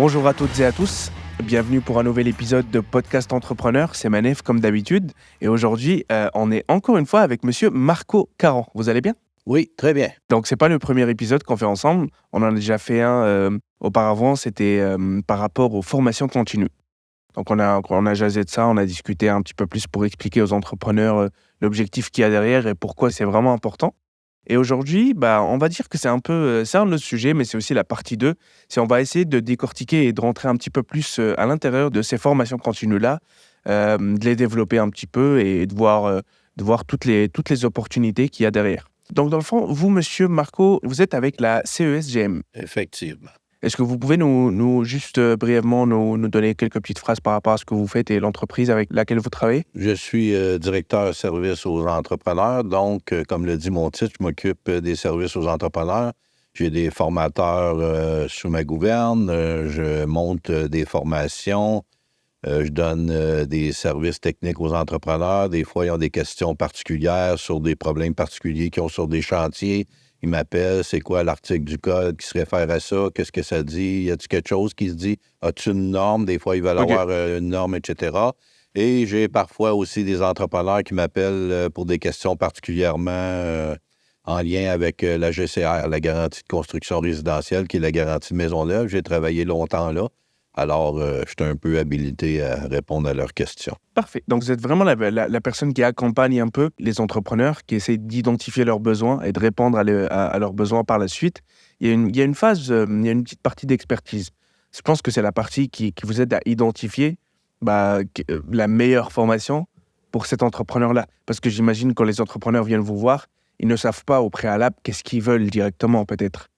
Bonjour à toutes et à tous, bienvenue pour un nouvel épisode de Podcast Entrepreneur, c'est Manef comme d'habitude. Et aujourd'hui, on est encore une fois avec monsieur Marco Caron. Vous allez bien? Oui, très bien. Donc, c'est pas le premier épisode qu'on fait ensemble, on en a déjà fait un auparavant, c'était par rapport aux formations continues. Donc, on a jasé de ça, on a discuté un petit peu plus pour expliquer aux entrepreneurs l'objectif qu'il y a derrière et pourquoi c'est vraiment important. Et aujourd'hui, on va dire que c'est un peu, c'est un autre sujet, mais c'est aussi la partie 2. C'est on va essayer de décortiquer et de rentrer un petit peu plus à l'intérieur de ces formations continues-là, de les développer un petit peu et de voir toutes les opportunités qu'il y a derrière. Donc, dans le fond, vous, monsieur Marco, vous êtes avec la CESGM. Effectivement. Est-ce que vous pouvez nous juste brièvement nous donner quelques petites phrases par rapport à ce que vous faites et l'entreprise avec laquelle vous travaillez? Je suis directeur service aux entrepreneurs. Donc, comme le dit mon titre, je m'occupe des services aux entrepreneurs. J'ai des formateurs sous ma gouverne. Je monte des formations. Je donne des services techniques aux entrepreneurs. Des fois, ils ont des questions particulières sur des problèmes particuliers qu'ils ont sur des chantiers. Ils m'appellent, c'est quoi l'article du code qui se réfère à ça? Qu'est-ce que ça dit? Y a-t-il quelque chose qui se dit? As-tu une norme? Des fois, ils veulent avoir une norme, etc. Et j'ai parfois aussi des entrepreneurs qui m'appellent pour des questions particulièrement en lien avec la GCR, la garantie de construction résidentielle, qui est la garantie de maison neuve. J'ai travaillé longtemps là. Alors, je suis un peu habilité à répondre à leurs questions. Parfait. Donc, vous êtes vraiment la personne qui accompagne un peu les entrepreneurs, qui essaie d'identifier leurs besoins et de répondre à leurs besoins par la suite. Il y a une phase, il y a une petite partie d'expertise. Je pense que c'est la partie qui vous aide à identifier la meilleure formation pour cet entrepreneur-là. Parce que j'imagine quand les entrepreneurs viennent vous voir, ils ne savent pas au préalable qu'est-ce qu'ils veulent directement, peut-être.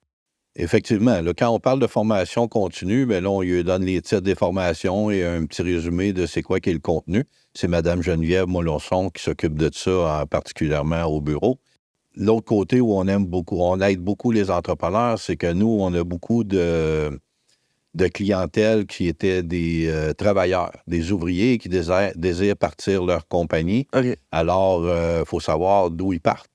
Effectivement. Là, quand on parle de formation continue, là, on lui donne les titres des formations et un petit résumé de c'est quoi qui est le contenu. C'est Mme Geneviève Mollonson qui s'occupe de ça, particulièrement au bureau. L'autre côté où on aide beaucoup les entrepreneurs, c'est que nous, on a beaucoup de clientèle qui étaient des travailleurs, des ouvriers qui désirent partir leur compagnie. OK. Alors, il faut savoir d'où ils partent.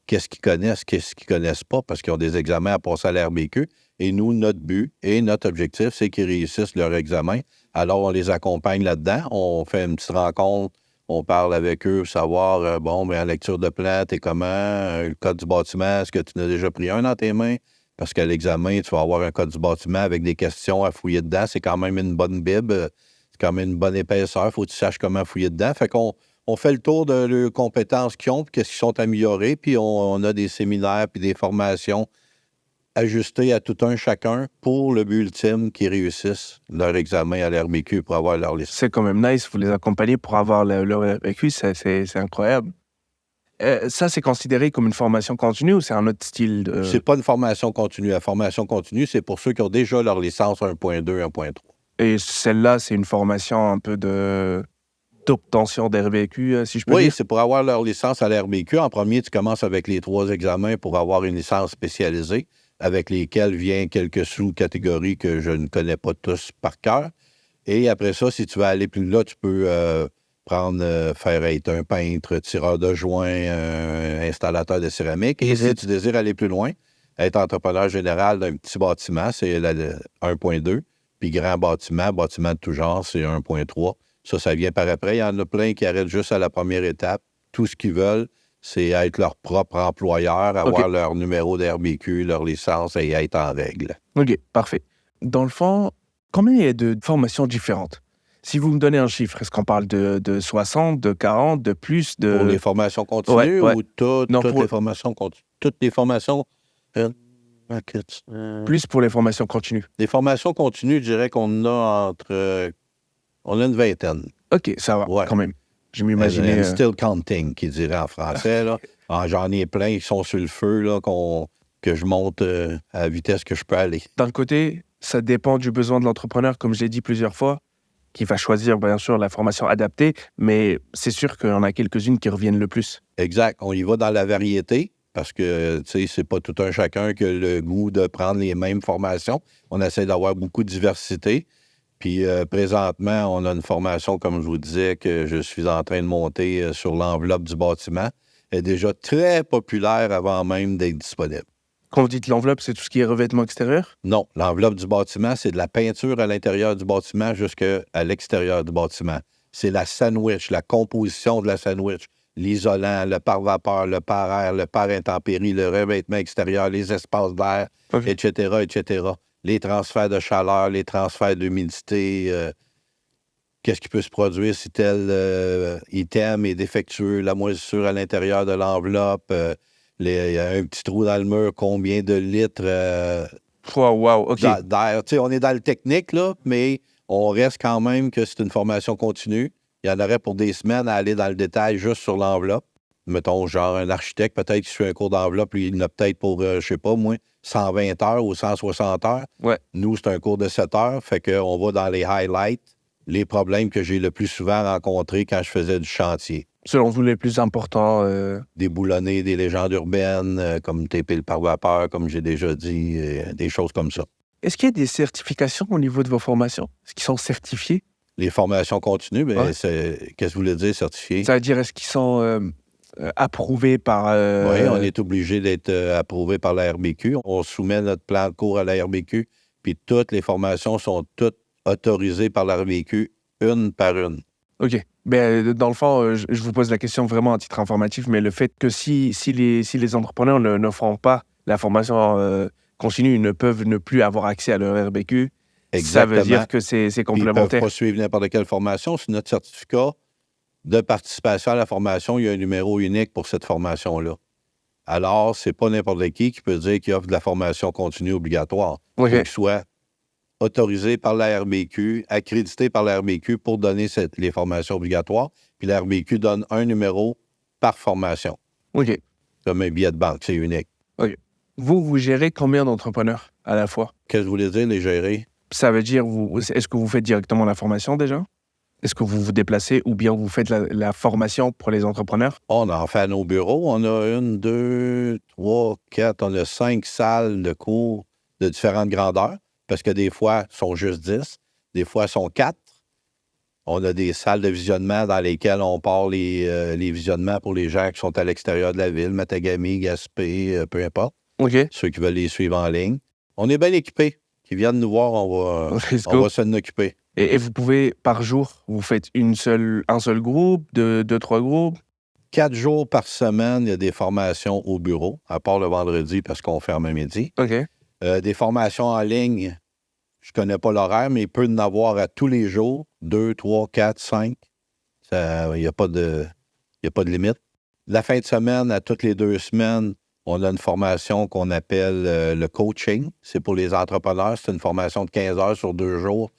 Qu'est-ce qu'ils connaissent, qu'est-ce qu'ils connaissent pas, parce qu'ils ont des examens à passer à l'RBQ. Et nous, notre but et notre objectif, c'est qu'ils réussissent leur examen. Alors, on les accompagne là-dedans. On fait une petite rencontre, on parle avec eux, savoir, en lecture de plan, t'es comment, le code du bâtiment, est-ce que tu en as déjà pris un dans tes mains? Parce qu'à l'examen, tu vas avoir un code du bâtiment avec des questions à fouiller dedans. C'est quand même une bonne bible, c'est quand même une bonne épaisseur. Il faut que tu saches comment fouiller dedans. Fait qu'on fait le tour de leurs compétences qu'ils ont, puis qu'est-ce qu'ils sont améliorés, puis on a des séminaires puis des formations ajustées à tout un chacun pour le but ultime qu'ils réussissent leur examen à l'RBQ pour avoir leur licence. C'est quand même nice, vous les accompagnez pour avoir leur RBQ, c'est incroyable. Ça, c'est considéré comme une formation continue ou c'est un autre style de... C'est pas une formation continue. La formation continue, c'est pour ceux qui ont déjà leur licence 1.2, 1.3. Et celle-là, c'est une formation un peu d'obtention d'RBQ, si je peux dire? Oui, c'est pour avoir leur licence à l'RBQ. En premier, tu commences avec les 3 examens pour avoir une licence spécialisée, avec lesquels viennent quelques sous-catégories que je ne connais pas tous par cœur. Et après ça, si tu veux aller plus là, tu peux faire être un peintre, tireur de joint, installateur de céramique. Et si tu désires aller plus loin, être entrepreneur général d'un petit bâtiment, c'est 1.2. Puis grand bâtiment de tout genre, c'est 1.3. Ça vient par après. Il y en a plein qui arrêtent juste à la première étape. Tout ce qu'ils veulent, c'est être leur propre employeur, avoir leur numéro d'RBQ, leur licence et être en règle. OK, parfait. Dans le fond, combien il y a de formations différentes? Si vous me donnez un chiffre, est-ce qu'on parle de 60, de 40, de plus, de... Pour les formations continues ou toutes les formations continues? Toutes les formations... Plus pour les formations continues. Les formations continues, je dirais qu'on a on a une vingtaine. OK, ça va, quand même. Je m'imaginais... Still counting, qui dirait en français. Là. J'en ai plein, ils sont sur le feu, là, que je monte à la vitesse que je peux aller. D'un côté, ça dépend du besoin de l'entrepreneur, comme je l'ai dit plusieurs fois, qui va choisir, bien sûr, la formation adaptée, mais c'est sûr qu'il y en a quelques-unes qui reviennent le plus. Exact. On y va dans la variété, parce que, tu sais, c'est pas tout un chacun qui a le goût de prendre les mêmes formations. On essaie d'avoir beaucoup de diversité. Puis présentement, on a une formation, comme je vous disais, que je suis en train de monter sur l'enveloppe du bâtiment. Elle est déjà très populaire avant même d'être disponible. Quand vous dites l'enveloppe, c'est tout ce qui est revêtement extérieur? Non, l'enveloppe du bâtiment, c'est de la peinture à l'intérieur du bâtiment jusqu'à l'extérieur du bâtiment. C'est la sandwich, la composition de la sandwich. L'isolant, le pare-vapeur, le pare-air, le pare-intempérie, le revêtement extérieur, les espaces d'air, OK. etc., etc. Les transferts de chaleur, les transferts d'humidité, qu'est-ce qui peut se produire si tel item est défectueux, la moisissure à l'intérieur de l'enveloppe, il y a un petit trou dans le mur, combien de litres Wow, OK. d'air. Tu sais, on est dans le technique, là, mais on reste quand même que c'est une formation continue. Il y en aurait pour des semaines à aller dans le détail juste sur l'enveloppe. Mettons, genre un architecte, peut-être qui suit un cours d'enveloppe, lui, il en a peut-être pour, je sais pas, moi, 120 heures ou 160 heures. Ouais. Nous, c'est un cours de 7 heures, fait qu'on va dans les highlights, les problèmes que j'ai le plus souvent rencontrés quand je faisais du chantier. Selon vous, les plus importants? Des boulonnais, des légendes urbaines, comme taper le pare-vapeur, comme j'ai déjà dit, des choses comme ça. Est-ce qu'il y a des certifications au niveau de vos formations? Est-ce qu'ils sont certifiés? Les formations continues, bien, Ouais. qu'est-ce que vous voulez dire, certifié? Ça veut dire, est-ce qu'ils sont approuvés par... Oui, on est obligé d'être approuvé par la RBQ. On soumet notre plan de cours à la RBQ, puis toutes les formations sont toutes autorisées par la RBQ, une par une. OK. Ben, dans le fond, je vous pose la question vraiment à titre informatif, mais le fait que si les entrepreneurs ne font pas la formation continue, ils ne peuvent ne plus avoir accès à leur RBQ, ça veut Exactement. dire que c'est Puis ils ne peuvent complémentaire. pas suivre n'importe quelle formation. Sur notre certificat de participation à la formation, il y a un numéro unique pour cette formation-là. Alors, c'est pas n'importe qui peut dire qu'il offre de la formation continue obligatoire. Il OK. faut qu'il soit autorisé par la RBQ, accrédité par la RBQ pour donner les formations obligatoires. Puis la RBQ donne un numéro par formation, OK. comme un billet de banque, c'est unique. Vous gérez combien d'entrepreneurs à la fois? Qu'est-ce que vous voulez dire, les gérer? Ça veut dire, est-ce que vous faites directement la formation déjà? Est-ce que vous vous déplacez ou bien vous faites la formation pour les entrepreneurs? On en fait à nos bureaux. On a 1, 2, 3, 4, on a 5 salles de cours de différentes grandeurs, parce que des fois, ils sont juste 10, des fois, ils sont 4. On a des salles de visionnement dans lesquelles on part les visionnements pour les gens qui sont à l'extérieur de la ville, Matagami, Gaspé, peu importe, OK. ceux qui veulent les suivre en ligne. On est bien équipés. Qui viennent nous voir, Let's on go. va s'en occuper. Et vous pouvez, par jour, vous faites un seul groupe, deux, trois groupes? 4 jours par semaine, il y a des formations au bureau, à part le vendredi parce qu'on ferme à midi. OK. Des formations en ligne, je connais pas l'horaire, mais il peut y en avoir à tous les jours, 2, 3, 4, 5. Il n'y a pas de limite. La fin de semaine, à toutes les 2 semaines, on a une formation qu'on appelle le coaching. C'est pour les entrepreneurs. C'est une formation de 15 heures sur 2 jours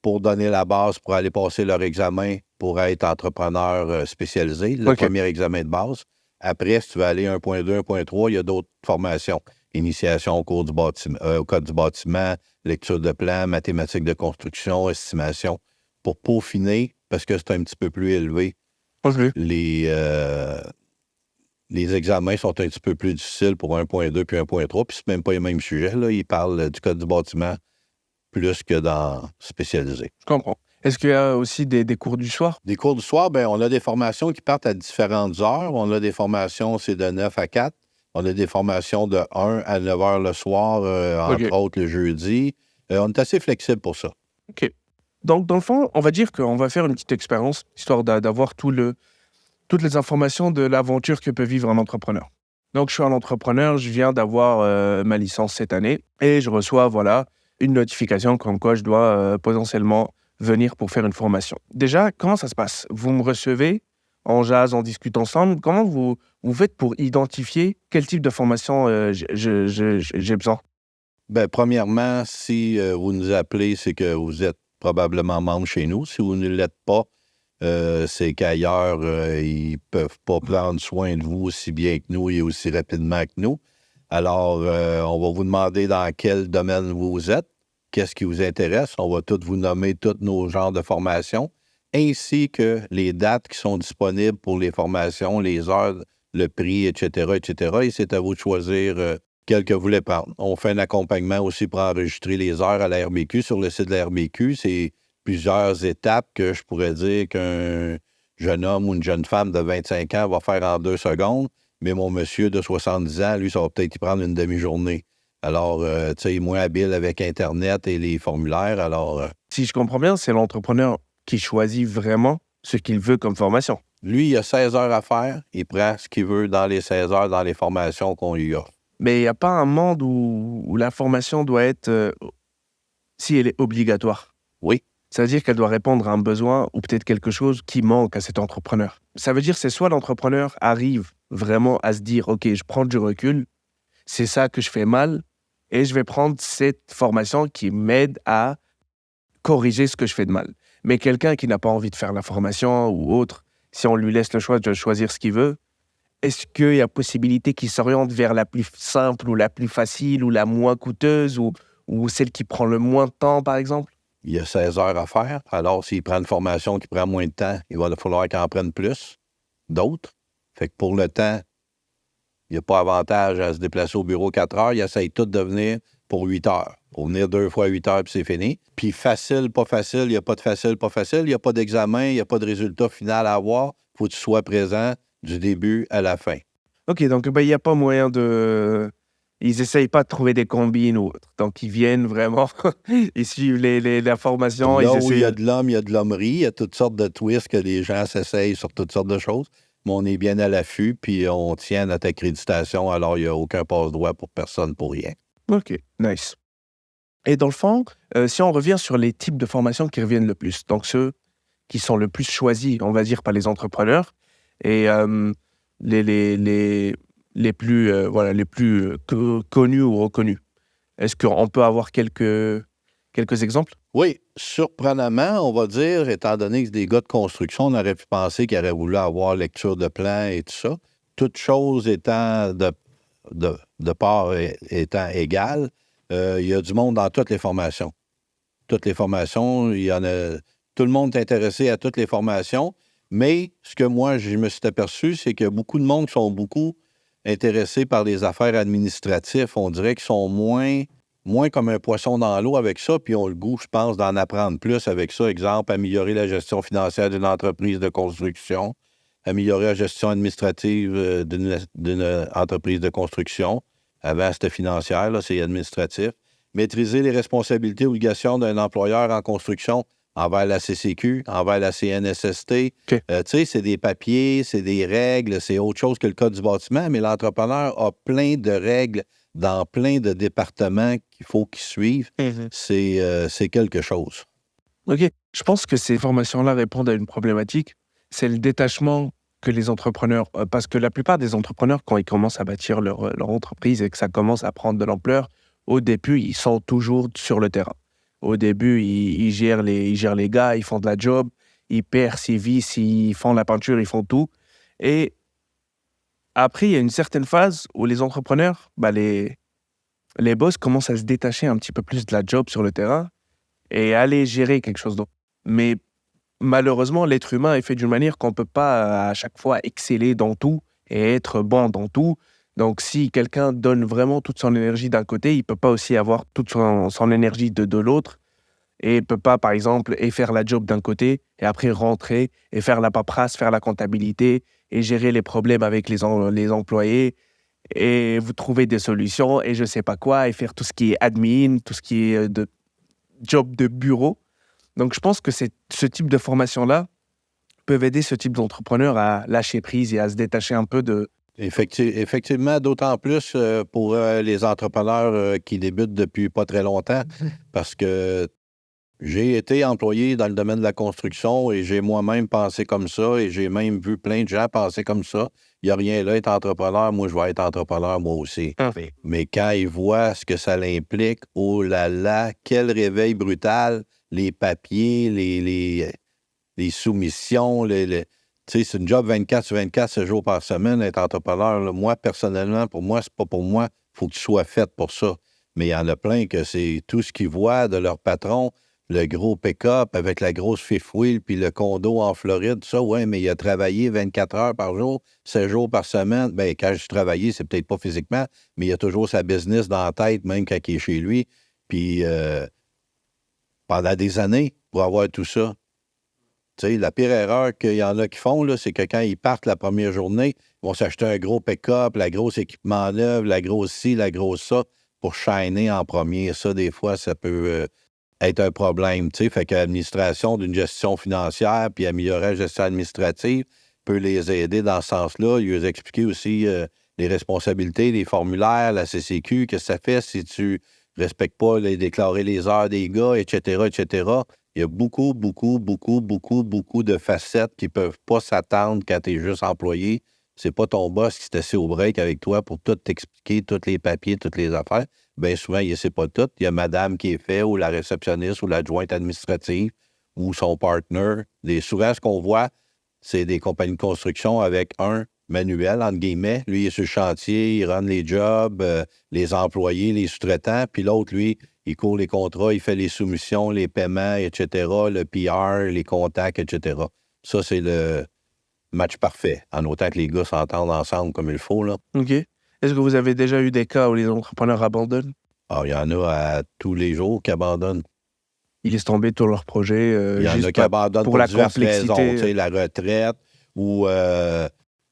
pour donner la base pour aller passer leur examen pour être entrepreneur spécialisé, le OK. premier examen de base. Après, si tu veux aller 1.2, 1.3, il y a d'autres formations. Initiation au cours du bâtiment, au code du bâtiment, lecture de plan, mathématiques de construction, estimation, pour peaufiner, parce que c'est un petit peu plus élevé. OK. Les examens sont un petit peu plus difficiles pour 1.2 puis 1.3, puis c'est même pas les mêmes sujets. Là. Ils parlent du code du bâtiment plus que dans spécialisé. Je comprends. Est-ce qu'il y a aussi des cours du soir? Des cours du soir, bien, on a des formations qui partent à différentes heures. On a des formations, c'est de 9 à 4. On a des formations de 1 à 9 heures le soir, entre autres le jeudi. On est assez flexible pour ça. OK. Donc, dans le fond, on va dire qu'on va faire une petite expérience, histoire d'avoir toutes les informations de l'aventure que peut vivre un entrepreneur. Donc, je suis un entrepreneur, je viens d'avoir ma licence cette année et je reçois, une notification comme quoi je dois potentiellement venir pour faire une formation. Déjà, comment ça se passe? Vous me recevez, on jase, on discute ensemble. Comment vous faites pour identifier quel type de formation j'ai besoin? Bien, premièrement, si vous nous appelez, c'est que vous êtes probablement membre chez nous. Si vous ne l'êtes pas, c'est qu'ailleurs, ils ne peuvent pas prendre soin de vous aussi bien que nous et aussi rapidement que nous. Alors, on va vous demander dans quel domaine vous êtes, qu'est-ce qui vous intéresse. On va tous vous nommer tous nos genres de formations, ainsi que les dates qui sont disponibles pour les formations, les heures, le prix, etc., etc. Et c'est à vous de choisir quel que vous voulez prendre. On fait un accompagnement aussi pour enregistrer les heures à la RBQ. Sur le site de la RBQ, c'est plusieurs étapes que je pourrais dire qu'un jeune homme ou une jeune femme de 25 ans va faire en 2 secondes. mais mon monsieur de 70 ans, lui, ça va peut-être y prendre une demi-journée. Alors, tu sais, il est moins habile avec Internet et les formulaires, alors... Si je comprends bien, c'est l'entrepreneur qui choisit vraiment ce qu'il veut comme formation. Lui, il a 16 heures à faire, il prend ce qu'il veut dans les 16 heures, dans les formations qu'on lui offre. Mais il n'y a pas un monde où la formation doit être, si elle est obligatoire. Oui. Ça veut dire qu'elle doit répondre à un besoin ou peut-être quelque chose qui manque à cet entrepreneur. Ça veut dire que c'est soit l'entrepreneur arrive vraiment à se dire « Ok, je prends du recul, c'est ça que je fais mal et je vais prendre cette formation qui m'aide à corriger ce que je fais de mal. » Mais quelqu'un qui n'a pas envie de faire la formation ou autre, si on lui laisse le choix de choisir ce qu'il veut, est-ce qu'il y a possibilité qu'il s'oriente vers la plus simple ou la plus facile ou la moins coûteuse ou celle qui prend le moins de temps, par exemple? Il y a 16 heures à faire. Alors, s'il prend une formation qui prend moins de temps, il va falloir qu'il en prenne plus, d'autres. Fait que pour le temps, il n'y a pas avantage à se déplacer au bureau 4 heures. Il essaye tout de venir pour 8 heures. Pour venir 2 fois 8 heures, puis c'est fini. Puis facile, pas facile, il n'y a pas de facile, pas facile. Il n'y a pas d'examen, il n'y a pas de résultat final à avoir. Il faut que tu sois présent du début à la fin. OK, donc il n'y a pas moyen de... Ils essayent pas de trouver des combines ou autre. Donc, ils viennent vraiment, ils suivent la formation. Là ils où essaient... il y a de l'homme, il y a de l'hommerie. Il y a toutes sortes de twists que les gens s'essayent sur toutes sortes de choses. Mais on est bien à l'affût, puis on tient notre accréditation. Alors, il n'y a aucun passe-droit pour personne, pour rien. OK, nice. Et dans le fond, si on revient sur les types de formations qui reviennent le plus, donc ceux qui sont le plus choisis, on va dire, par les entrepreneurs, et les plus, les plus connus ou reconnus. Est-ce qu'on peut avoir quelques exemples? Oui, surprenamment, on va dire, étant donné que c'est des gars de construction, on aurait pu penser qu'ils auraient voulu avoir lecture de plan et tout ça. Toutes choses étant de part étant égales, il y a du monde dans toutes les formations. Toutes les formations, il y en a... Tout le monde est intéressé à toutes les formations, mais ce que moi, je me suis aperçu, c'est que beaucoup de monde sont beaucoup intéressés par les affaires administratives. On dirait qu'ils sont moins comme un poisson dans l'eau avec ça, puis ont le goût, je pense, d'en apprendre plus avec ça. Exemple, améliorer la gestion financière d'une entreprise de construction, améliorer la gestion administrative d'une entreprise de construction. Avant, c'était financière, là, c'est administratif. Maîtriser les responsabilités et obligations d'un employeur en construction envers la CCQ, envers la CNSST. OK. Tu sais, c'est des papiers, c'est des règles, c'est autre chose que le code du bâtiment, mais l'entrepreneur a plein de règles dans plein de départements qu'il faut qu'il suive. C'est quelque chose. OK. Je pense que ces formations-là répondent à une problématique. C'est le détachement que les entrepreneurs... parce que la plupart des entrepreneurs, quand ils commencent à bâtir leur entreprise et que ça commence à prendre de l'ampleur, au début, ils sont toujours sur le terrain. Au début, ils gèrent les gars, ils font de la job, ils percent, ils vissent, ils font la peinture, ils font tout. Et après, il y a une certaine phase où les entrepreneurs, les boss commencent à se détacher un petit peu plus de la job sur le terrain et aller gérer quelque chose d'autre. Mais malheureusement, l'être humain est fait d'une manière qu'on ne peut pas à chaque fois exceller dans tout et être bon dans tout. Donc, si quelqu'un donne vraiment toute son énergie d'un côté, il ne peut pas aussi avoir toute son énergie de l'autre. Et il ne peut pas, par exemple, faire la job d'un côté et après rentrer et faire la paperasse, faire la comptabilité et gérer les problèmes avec les employés et vous trouver des solutions et je ne sais pas quoi et faire tout ce qui est admin, tout ce qui est de job de bureau. Donc, je pense que ce type de formation-là peuvent aider ce type d'entrepreneur à lâcher prise et à se détacher un peu de... Effectivement, d'autant plus pour les entrepreneurs qui débutent depuis pas très longtemps, parce que j'ai été employé dans le domaine de la construction et j'ai moi-même pensé comme ça et j'ai même vu plein de gens penser comme ça. Il n'y a rien là, être entrepreneur, moi je vais être entrepreneur moi aussi. Mais quand ils voient ce que ça implique, oh là là, quel réveil brutal, les papiers, les soumissions, tu sais, c'est une job 24 sur 24, 7 jours par semaine, être entrepreneur. Là. Moi, personnellement, pour moi, c'est pas pour moi. Il faut que tu sois fait pour ça. Mais il y en a plein que c'est tout ce qu'ils voient de leur patron, le gros pick-up avec la grosse fifth wheel, puis le condo en Floride, tout ça, ouais, mais il a travaillé 24 heures par jour, 7 jours par semaine. Bien, quand je travaillais, c'est peut-être pas physiquement, mais il a toujours sa business dans la tête, même quand il est chez lui. Puis pendant des années, pour avoir tout ça. Tu sais, la pire erreur qu'il y en a qui font, là, c'est que quand ils partent la première journée, ils vont s'acheter un gros pick-up, la grosse équipement neuf, la grosse ci, la grosse ça, pour shiner en premier. Ça, des fois, ça peut être un problème, tu sais. Fait que l'administration d'une gestion financière puis améliorer la gestion administrative peut les aider dans ce sens-là. Il leur expliquer aussi les responsabilités, les formulaires, la CCQ, qu'est-ce que ça fait si tu respectes pas déclarer les heures des gars, etc., etc. Il y a beaucoup, beaucoup, beaucoup, beaucoup, beaucoup de facettes qui peuvent pas s'attendre quand tu es juste employé. C'est pas ton boss qui s'est assis au break avec toi pour tout t'expliquer, tous les papiers, toutes les affaires. Bien souvent, il ne sait pas tout. Il y a madame qui est fait, ou la réceptionniste, ou l'adjointe administrative, ou son partner. Souvent, ce qu'on voit, c'est des compagnies de construction avec un manuel, entre guillemets. Lui, il est sur le chantier, il run les jobs, les employés, les sous-traitants. Puis l'autre, lui, il court les contrats, il fait les soumissions, les paiements, etc., le PR, les contacts, etc. Ça, c'est le match parfait, en autant que les gars s'entendent ensemble comme il faut, là. OK. Est-ce que vous avez déjà eu des cas où les entrepreneurs abandonnent? Ah, il y en a à tous les jours qui abandonnent. Ils laissent tomber tous leurs projets Il y en juste a qui abandonnent pour la diverses raisons, tu sais, complexité. la retraite ou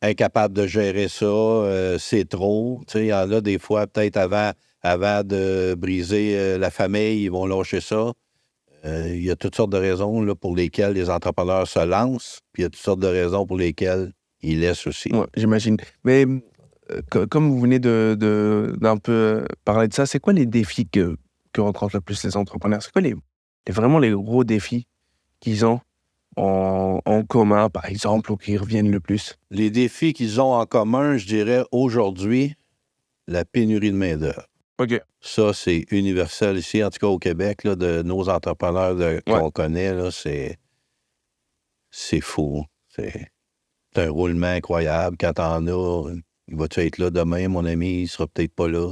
incapable de gérer ça, c'est trop. Tu sais, il y en a des fois, peut-être avant de briser la famille, ils vont lâcher ça. Il y a toutes sortes de raisons là, pour lesquelles les entrepreneurs se lancent, puis il y a toutes sortes de raisons pour lesquelles ils laissent aussi. Ouais, j'imagine. Mais comme vous venez d'un peu parler de ça, c'est quoi les défis que rencontrent le plus les entrepreneurs? C'est quoi vraiment les gros défis qu'ils ont en commun, par exemple, ou qui reviennent le plus? Les défis qu'ils ont en commun, je dirais, aujourd'hui, la pénurie de main-d'œuvre. OK. Ça, c'est universel ici, en tout cas au Québec, là, de nos entrepreneurs qu'on connaît, là, c'est fou. C'est un roulement incroyable. Quand t'en as, il va-tu être là demain, mon ami? Il sera peut-être pas là.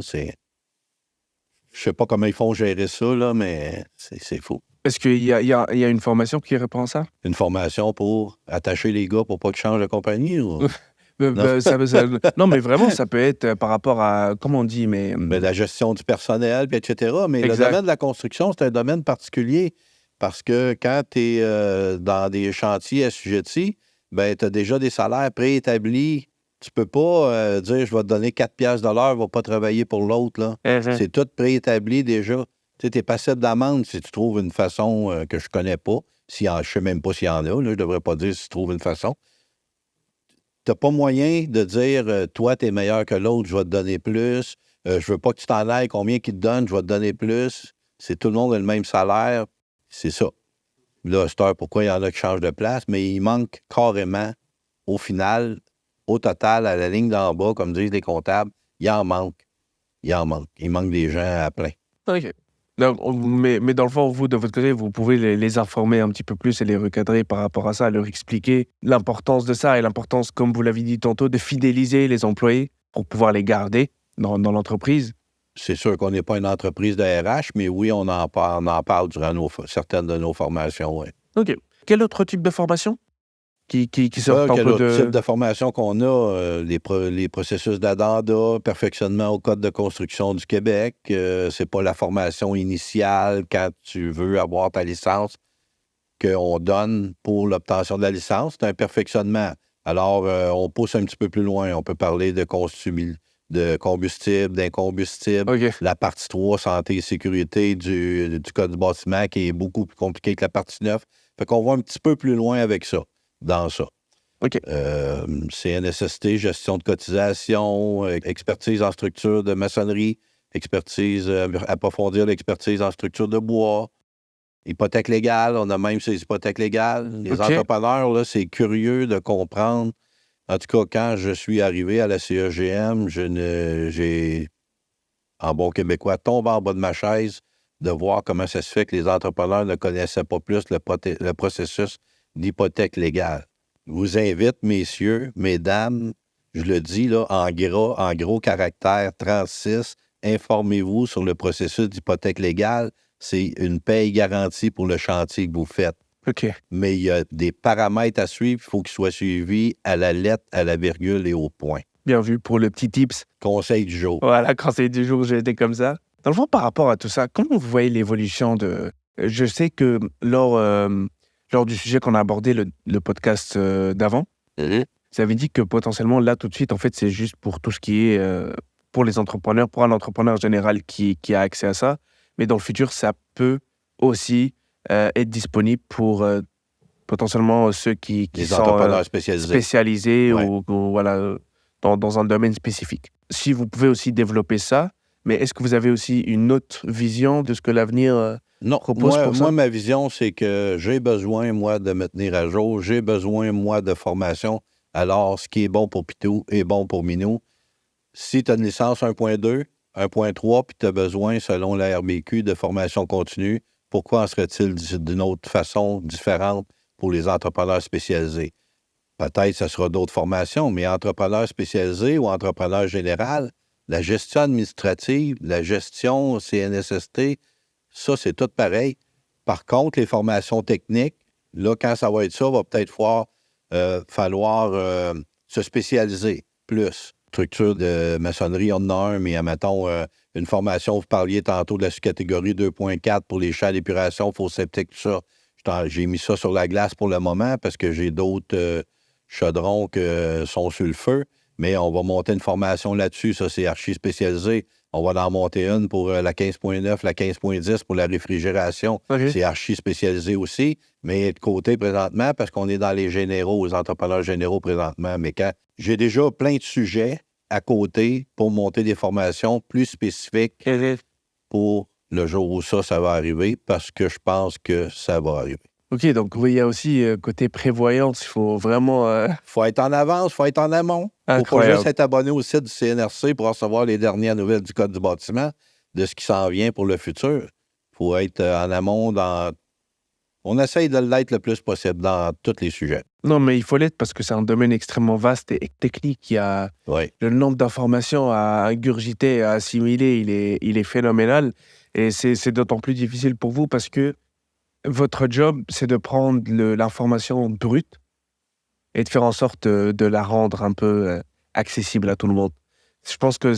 Je sais pas comment ils font gérer ça, là, mais c'est fou. Est-ce qu'il y a une formation qui répond à ça? Une formation pour attacher les gars pour pas qu'ils changent de compagnie? Ou... Non, mais vraiment, ça peut être par rapport à, comment on dit, mais... la gestion du personnel, puis etc. Mais Exact. Le domaine de la construction, c'est un domaine particulier parce que quand tu es dans des chantiers assujettis, ben tu as déjà des salaires préétablis. Tu peux pas dire je vais te donner 4 piastres de l'heure, va pas travailler pour l'autre, là. C'est tout préétabli déjà. Tu sais, t'es passible d'amende si tu trouves une façon que je connais pas. Je sais même pas s'il y en a, là, je devrais pas dire si tu trouves une façon. T'as pas moyen de dire toi, t'es meilleur que l'autre, je vais te donner plus. Je veux pas que tu t'en ailles, combien qu'ils te donnent, je vais te donner plus. C'est tout le monde a le même salaire. C'est ça. Là, c'est pourquoi il y en a qui changent de place, mais il manque carrément, au final, au total, à la ligne d'en bas, comme disent les comptables, il en manque. Il manque des gens à plein. OK. Donc, mais dans le fond, vous, de votre côté, vous pouvez les informer un petit peu plus et les recadrer par rapport à ça, leur expliquer l'importance de ça et l'importance, comme vous l'avez dit tantôt, de fidéliser les employés pour pouvoir les garder dans l'entreprise. C'est sûr qu'on n'est pas une entreprise de RH, mais oui, on en parle durant certaines de nos formations, oui. OK. Quel autre type de formation qui sort un Quel peu autre de... type de formation qu'on a? Les processus d'addenda, perfectionnement au Code de construction du Québec. C'est pas la formation initiale quand tu veux avoir ta licence qu'on donne pour l'obtention de la licence. C'est un perfectionnement. Alors, on pousse un petit peu plus loin. On peut parler de combustible, d'incombustible. OK. La partie 3, santé et sécurité du Code du bâtiment, qui est beaucoup plus compliqué que la partie 9. Fait qu'on va un petit peu plus loin avec ça, dans ça. OK. CNSST, gestion de cotisation, expertise en structure de maçonnerie, approfondir l'expertise en structure de bois, hypothèque légale, on a même ces hypothèques légales. Les entrepreneurs, là, c'est curieux de comprendre. En tout cas, quand je suis arrivé à la CEGM, j'ai, en bon québécois, tombé en bas de ma chaise de voir comment ça se fait que les entrepreneurs ne connaissaient pas plus le processus d'hypothèque légale. Je vous invite, messieurs, mesdames, je le dis là, en gros caractère 36, informez-vous sur le processus d'hypothèque légale. C'est une paye garantie pour le chantier que vous faites. OK. Mais il y a des paramètres à suivre, il faut qu'ils soient suivis à la lettre, à la virgule et au point. Bien vu pour le petit tips. Conseil du jour. Voilà, conseil du jour, j'ai été comme ça. Dans le fond, par rapport à tout ça, comment vous voyez l'évolution de... Je sais que lors lors du sujet qu'on a abordé le podcast d'avant. Vous avez dit que potentiellement, là, tout de suite, en fait, c'est juste pour tout ce qui est pour les entrepreneurs, pour un entrepreneur général qui a accès à ça. Mais dans le futur, ça peut aussi être disponible pour potentiellement ceux qui Les sont entrepreneurs spécialisés. ouais. Ouais. Voilà, dans un domaine spécifique. Si vous pouvez aussi développer ça, mais est-ce que vous avez aussi une autre vision de ce que l'avenir Non, propose pour ça? moi, ma vision, c'est que j'ai besoin, moi, de me tenir à jour. J'ai besoin, moi, de formation. Alors, ce qui est bon pour Pitou est bon pour Minou. Si tu as une licence 1.2, 1.3, puis tu as besoin, selon la RBQ, de formation continue, pourquoi en serait-il d'une autre façon différente pour les entrepreneurs spécialisés? Peut-être que ce sera d'autres formations, mais entrepreneur spécialisé ou entrepreneur général, la gestion administrative, la gestion CNSST, ça, c'est tout pareil. Par contre, les formations techniques, là, quand ça va être ça, va peut-être falloir se spécialiser plus. Structure de maçonnerie, on en a un, mais admettons, une formation, vous parliez tantôt de la sous-catégorie 2.4 pour les champs d'épuration, fosse septique, tout ça. J'ai mis ça sur la glace pour le moment parce que j'ai d'autres chaudrons qui sont sur le feu, mais on va monter une formation là-dessus. Ça, c'est archi spécialisé. On va en monter une pour la 15.9, la 15.10 pour la réfrigération. Okay. C'est archi spécialisé aussi, mais de côté présentement, parce qu'on est dans les généraux, aux entrepreneurs généraux présentement. Mais quand j'ai déjà plein de sujets à côté pour monter des formations plus spécifiques pour le jour où ça va arriver, parce que je pense que ça va arriver. OK, donc oui, il y a aussi côté prévoyance, il faut vraiment... faut être en avance, faut être en amont. Il ne faut pas juste être abonné au site du CNRC pour recevoir les dernières nouvelles du Code du bâtiment, de ce qui s'en vient pour le futur. Il faut être en amont dans... On essaye de l'être le plus possible dans tous les sujets. Non, mais il faut l'être parce que c'est un domaine extrêmement vaste et technique. Il y a le nombre d'informations à ingurgiter, à assimiler, il est phénoménal. Et c'est d'autant plus difficile pour vous parce que votre job, c'est de prendre l'information brute et de faire en sorte de la rendre un peu accessible à tout le monde. Je pense que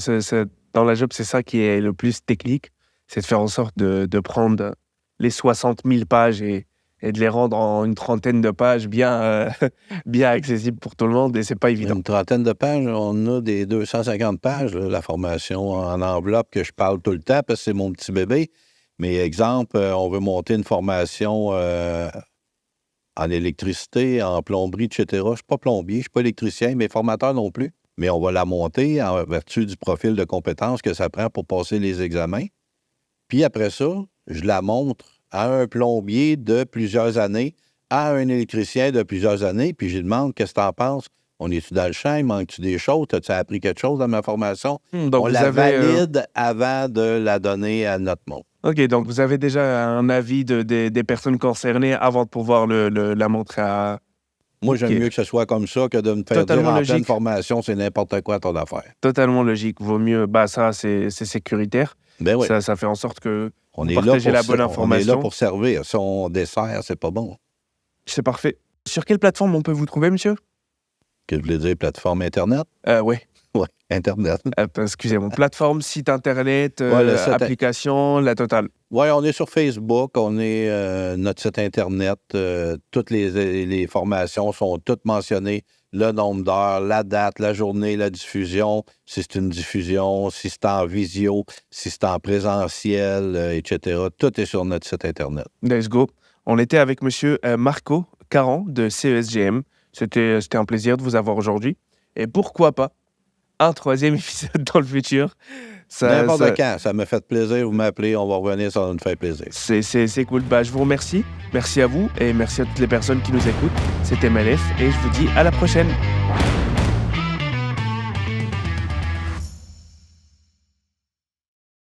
dans la job, c'est ça qui est le plus technique, c'est de faire en sorte de prendre les 60 000 pages et de les rendre en une trentaine de pages bien accessibles pour tout le monde, et c'est pas évident. Une trentaine de pages, on a des 250 pages, là, la formation en enveloppe que je parle tout le temps parce que c'est mon petit bébé. Mais exemple, on veut monter une formation en électricité, en plomberie, etc. Je ne suis pas plombier, je ne suis pas électricien, mais formateur non plus. Mais on va la monter en vertu du profil de compétences que ça prend pour passer les examens. Puis après ça, je la montre à un plombier de plusieurs années, à un électricien de plusieurs années, puis je lui demande « Qu'est-ce que tu en penses? On est-tu dans le champ? Il manque-tu des choses? As-tu appris quelque chose dans ma formation? » Donc on la valide avant de la donner à notre monde. OK, donc vous avez déjà un avis des personnes concernées avant de pouvoir la montrer à... Moi, j'aime mieux que ce soit comme ça que de me faire dire en pleine formation, c'est n'importe quoi ton affaire. Totalement logique. Vaut mieux... ça, c'est sécuritaire. Ben oui. Ça fait en sorte que vous partagez la bonne information. On est là pour servir. Si on dessert, c'est pas bon. C'est parfait. Sur quelle plateforme on peut vous trouver, monsieur? Que vous voulez dire, plateforme Internet? Oui. Oui, Internet. Excusez-moi. Plateforme, site Internet, application, la totale. Oui, on est sur Facebook, on est notre site Internet. Toutes les formations sont toutes mentionnées. Le nombre d'heures, la date, la journée, la diffusion, si c'est une diffusion, si c'est en visio, si c'est en présentiel, etc. Tout est sur notre site Internet. Let's go. On était avec monsieur Marco Caron de CESGM. C'était un plaisir de vous avoir aujourd'hui. Et pourquoi pas un troisième épisode dans le futur. N'importe quand, ça m'a fait plaisir. Vous m'appelez, on va revenir, ça va nous faire plaisir. C'est cool. Je vous remercie. Merci à vous et merci à toutes les personnes qui nous écoutent. C'était MLF et je vous dis à la prochaine.